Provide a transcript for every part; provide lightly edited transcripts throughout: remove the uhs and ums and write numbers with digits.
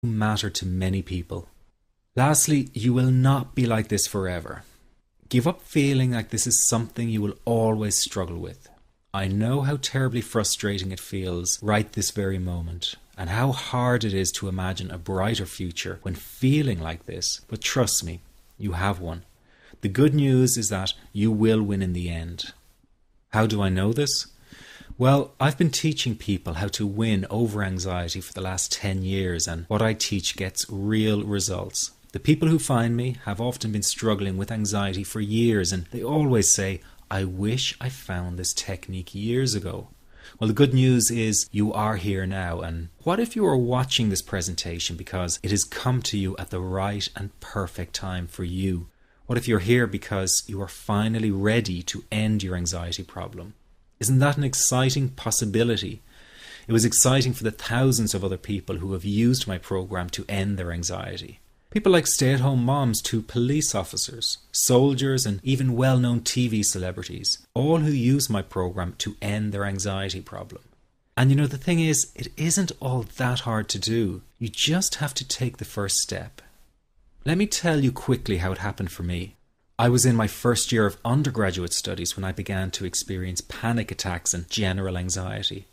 matter to many people. Lastly, you will not be like this forever. Give up feeling like this is something you will always struggle with. I know how terribly frustrating it feels right this very moment, and how hard it is to imagine a brighter future when feeling like this, but trust me, you have one. The good news is that you will win in the end. How do I know this? Well, I've been teaching people how to win over anxiety for the last 10 years, and what I teach gets real results. The people who find me have often been struggling with anxiety for years, and they always say, I wish I found this technique years ago. Well, the good news is you are here now, and what if you are watching this presentation because it has come to you at the right and perfect time for you? What if you're here because you are finally ready to end your anxiety problem? Isn't that an exciting possibility? It was exciting for the thousands of other people who have used my program to end their anxiety. People like stay-at-home moms to police officers, soldiers, and even well-known TV celebrities, all who use my program to end their anxiety problem. And the thing is, it isn't all that hard to do. You just have to take the first step. Let me tell you quickly how it happened for me. I was in my first year of undergraduate studies when I began to experience panic attacks and general anxiety.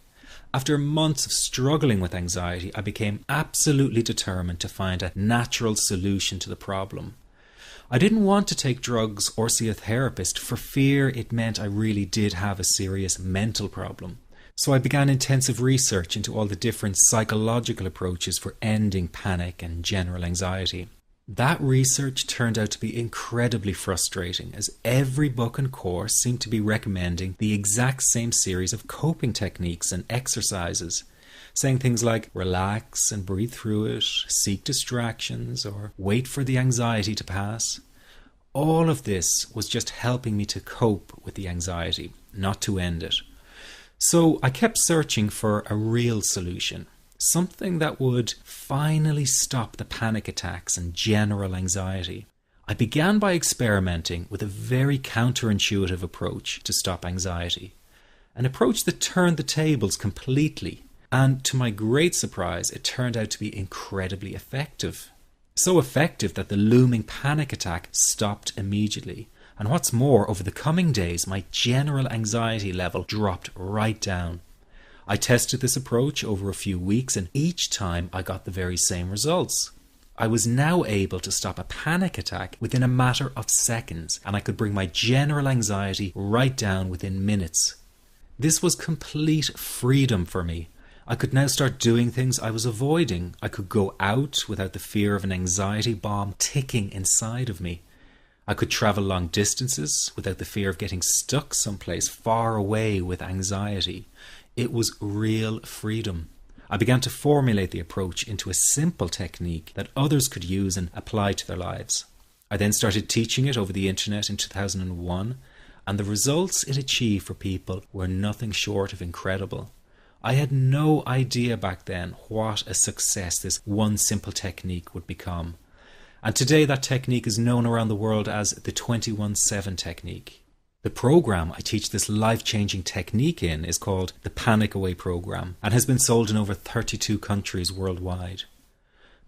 After months of struggling with anxiety, I became absolutely determined to find a natural solution to the problem. I didn't want to take drugs or see a therapist for fear it meant I really did have a serious mental problem. So I began intensive research into all the different psychological approaches for ending panic and general anxiety. That research turned out to be incredibly frustrating, as every book and course seemed to be recommending the exact same series of coping techniques and exercises, saying things like relax and breathe through it, seek distractions, or wait for the anxiety to pass. All of this was just helping me to cope with the anxiety, not to end it. So I kept searching for a real solution. Something that would finally stop the panic attacks and general anxiety. I began by experimenting with a very counterintuitive approach to stop anxiety. An approach that turned the tables completely. And to my great surprise, it turned out to be incredibly effective. So effective that the looming panic attack stopped immediately. And what's more, over the coming days, my general anxiety level dropped right down. I tested this approach over a few weeks, and each time I got the very same results. I was now able to stop a panic attack within a matter of seconds, and I could bring my general anxiety right down within minutes. This was complete freedom for me. I could now start doing things I was avoiding. I could go out without the fear of an anxiety bomb ticking inside of me. I could travel long distances without the fear of getting stuck someplace far away with anxiety. It was real freedom. I began to formulate the approach into a simple technique that others could use and apply to their lives. I then started teaching it over the internet in 2001, and the results it achieved for people were nothing short of incredible. I had no idea back then what a success this one simple technique would become. And today that technique is known around the world as the 21-7 technique. The program I teach this life-changing technique in is called the Panic Away program and has been sold in over 32 countries worldwide.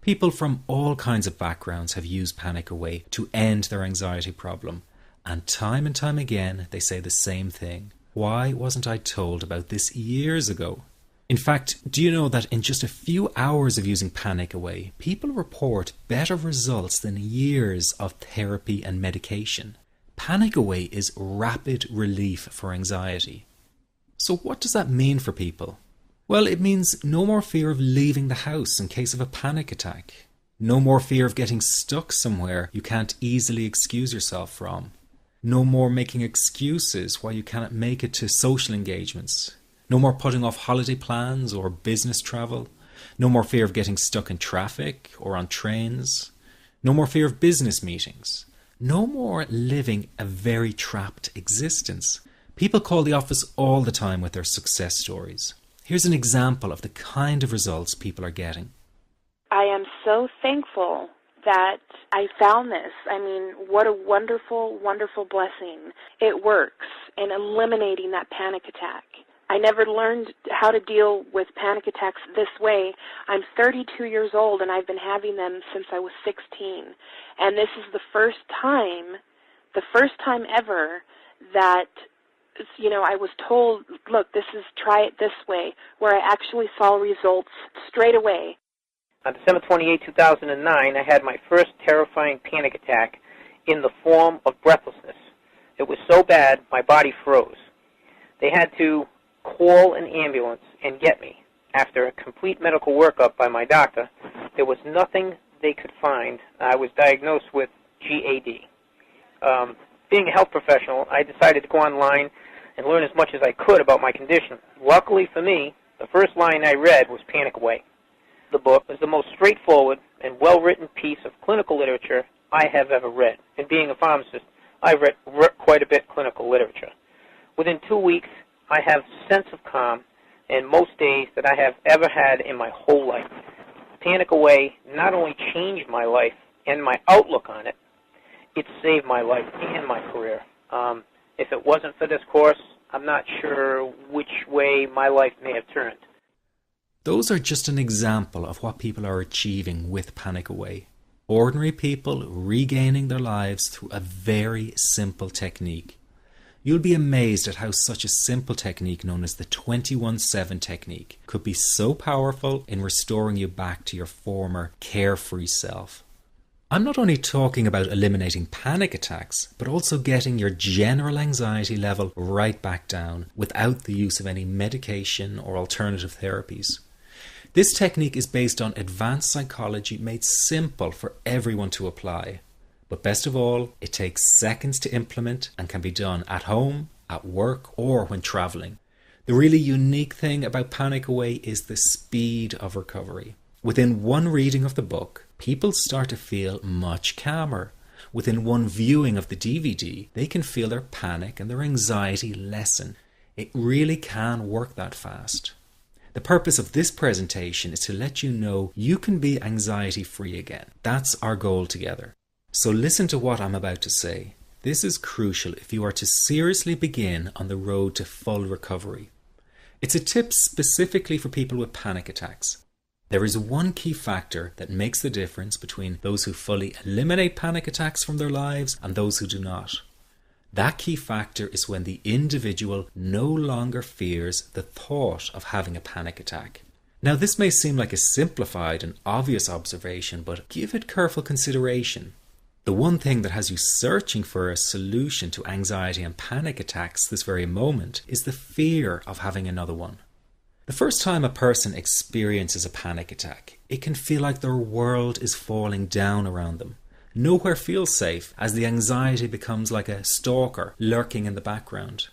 People from all kinds of backgrounds have used Panic Away to end their anxiety problem, and time again they say the same thing. Why wasn't I told about this years ago? In fact, do you know that in just a few hours of using Panic Away, people report better results than years of therapy and medication? Panic Away is rapid relief for anxiety. So what does that mean for people? Well, it means no more fear of leaving the house in case of a panic attack. No more fear of getting stuck somewhere you can't easily excuse yourself from. No more making excuses why you cannot make it to social engagements. No more putting off holiday plans or business travel. No more fear of getting stuck in traffic or on trains. No more fear of business meetings. No more living a very trapped existence. People call the office all the time with their success stories. Here's an example of the kind of results people are getting. I am so thankful that I found this. I mean, what a wonderful, wonderful blessing. It works in eliminating that panic attack. I never learned how to deal with panic attacks this way. I'm 32 years old, and I've been having them since I was 16. And this is the first time ever that, I was told, look, try it this way, where I actually saw results straight away. On December 28, 2009, I had my first terrifying panic attack in the form of breathlessness. It was so bad, my body froze. They had to call an ambulance and get me. After a complete medical workup by my doctor, there was nothing they could find. I was diagnosed with GAD. Being a health professional, I decided to go online and learn as much as I could about my condition. Luckily for me, the first line I read was Panic Away. The book is the most straightforward and well-written piece of clinical literature I have ever read. And being a pharmacist, I've read quite a bit of clinical literature. Within 2 weeks, I have a sense of calm in most days that I have ever had in my whole life. Panic Away not only changed my life and my outlook on it, it saved my life and my career. If it wasn't for this course, I'm not sure which way my life may have turned. Those are just an example of what people are achieving with Panic Away. Ordinary people regaining their lives through a very simple technique. You'll be amazed at how such a simple technique known as the 21-7 technique could be so powerful in restoring you back to your former carefree self. I'm not only talking about eliminating panic attacks, but also getting your general anxiety level right back down without the use of any medication or alternative therapies. This technique is based on advanced psychology made simple for everyone to apply. But best of all, it takes seconds to implement and can be done at home, at work, or when traveling. The really unique thing about Panic Away is the speed of recovery. Within one reading of the book, people start to feel much calmer. Within one viewing of the DVD, they can feel their panic and their anxiety lessen. It really can work that fast. The purpose of this presentation is to let you know you can be anxiety-free again. That's our goal together. So listen to what I'm about to say. This is crucial if you are to seriously begin on the road to full recovery. It's a tip specifically for people with panic attacks. There is one key factor that makes the difference between those who fully eliminate panic attacks from their lives and those who do not. That key factor is when the individual no longer fears the thought of having a panic attack. Now, this may seem like a simplified and obvious observation, but give it careful consideration. The one thing that has you searching for a solution to anxiety and panic attacks this very moment is the fear of having another one. The first time a person experiences a panic attack, it can feel like their world is falling down around them. Nowhere feels safe as the anxiety becomes like a stalker lurking in the background.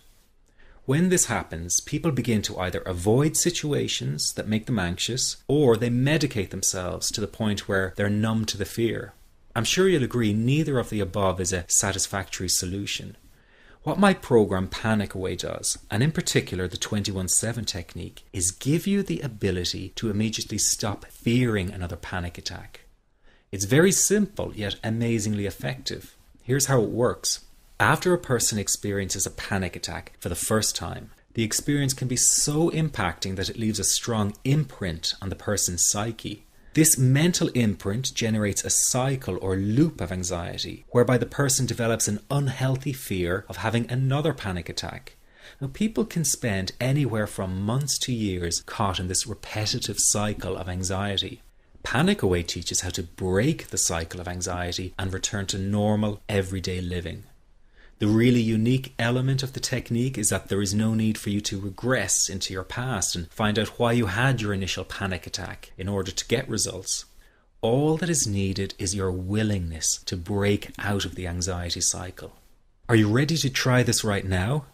When this happens, people begin to either avoid situations that make them anxious, or they medicate themselves to the point where they're numb to the fear. I'm sure you'll agree neither of the above is a satisfactory solution. What my program Panic Away does, and in particular the 21-7 technique, is give you the ability to immediately stop fearing another panic attack. It's very simple yet amazingly effective. Here's how it works. After a person experiences a panic attack for the first time, the experience can be so impacting that it leaves a strong imprint on the person's psyche. This mental imprint generates a cycle or loop of anxiety, whereby the person develops an unhealthy fear of having another panic attack. Now, people can spend anywhere from months to years caught in this repetitive cycle of anxiety. Panic Away teaches how to break the cycle of anxiety and return to normal, everyday living. The really unique element of the technique is that there is no need for you to regress into your past and find out why you had your initial panic attack in order to get results. All that is needed is your willingness to break out of the anxiety cycle. Are you ready to try this right now?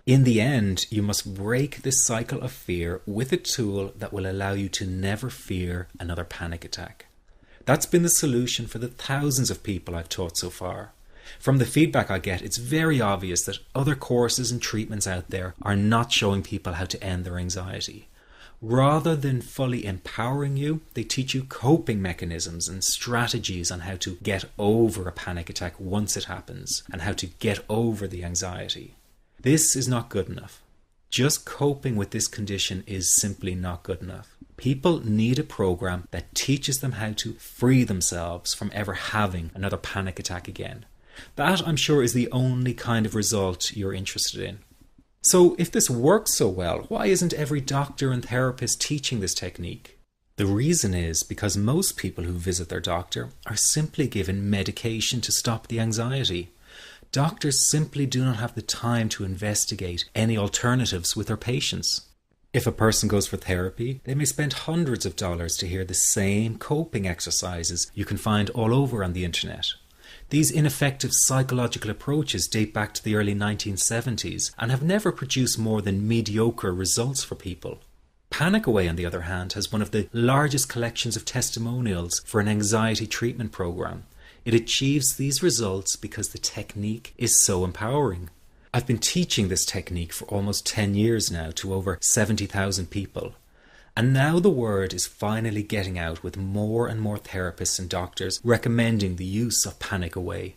In the end, you must break this cycle of fear with a tool that will allow you to never fear another panic attack. That's been the solution for the thousands of people I've taught so far. From the feedback I get, it's very obvious that other courses and treatments out there are not showing people how to end their anxiety. Rather than fully empowering you, they teach you coping mechanisms and strategies on how to get over a panic attack once it happens and how to get over the anxiety. This is not good enough. Just coping with this condition is simply not good enough. People need a program that teaches them how to free themselves from ever having another panic attack again. That, I'm sure, is the only kind of result you're interested in. So if this works so well, why isn't every doctor and therapist teaching this technique? The reason is because most people who visit their doctor are simply given medication to stop the anxiety. Doctors simply do not have the time to investigate any alternatives with their patients. If a person goes for therapy, they may spend hundreds of dollars to hear the same coping exercises you can find all over on the internet. These ineffective psychological approaches date back to the early 1970s and have never produced more than mediocre results for people. Panic Away, on the other hand, has one of the largest collections of testimonials for an anxiety treatment program. It achieves these results because the technique is so empowering. I've been teaching this technique for almost 10 years now to over 70,000 people. And now the word is finally getting out with more and more therapists and doctors recommending the use of Panic Away.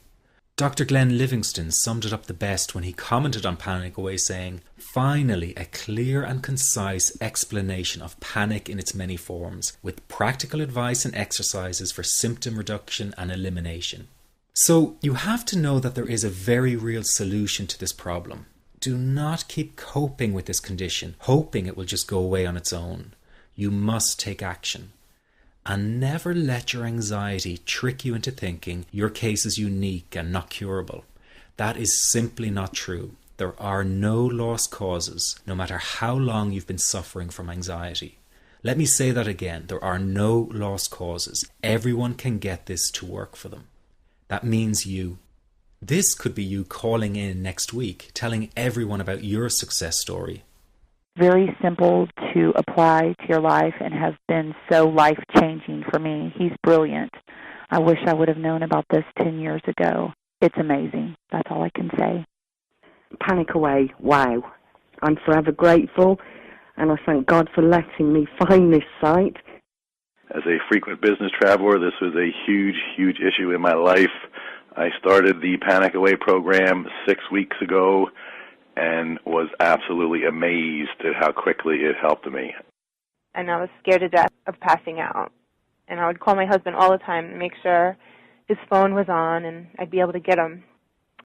Dr. Glenn Livingston summed it up the best when he commented on Panic Away, saying, "Finally, a clear and concise explanation of panic in its many forms, with practical advice and exercises for symptom reduction and elimination." So you have to know that there is a very real solution to this problem. Do not keep coping with this condition, hoping it will just go away on its own. You must take action. And never let your anxiety trick you into thinking your case is unique and not curable. That is simply not true. There are no lost causes, no matter how long you've been suffering from anxiety. Let me say that again. There are no lost causes. Everyone can get this to work for them. That means you. This could be you calling in next week, telling everyone about your success story. Very simple to apply to your life and has been so life-changing for me. He's brilliant. I wish I would have known about this 10 years ago. It's amazing. That's all I can say. Panic Away, wow. I'm forever grateful, and I thank God for letting me find this site. As a frequent business traveler, this was a huge, huge issue in my life. I started the Panic Away program 6 weeks ago and was absolutely amazed at how quickly it helped me. And I was scared to death of passing out. And I would call my husband all the time to make sure his phone was on and I'd be able to get him.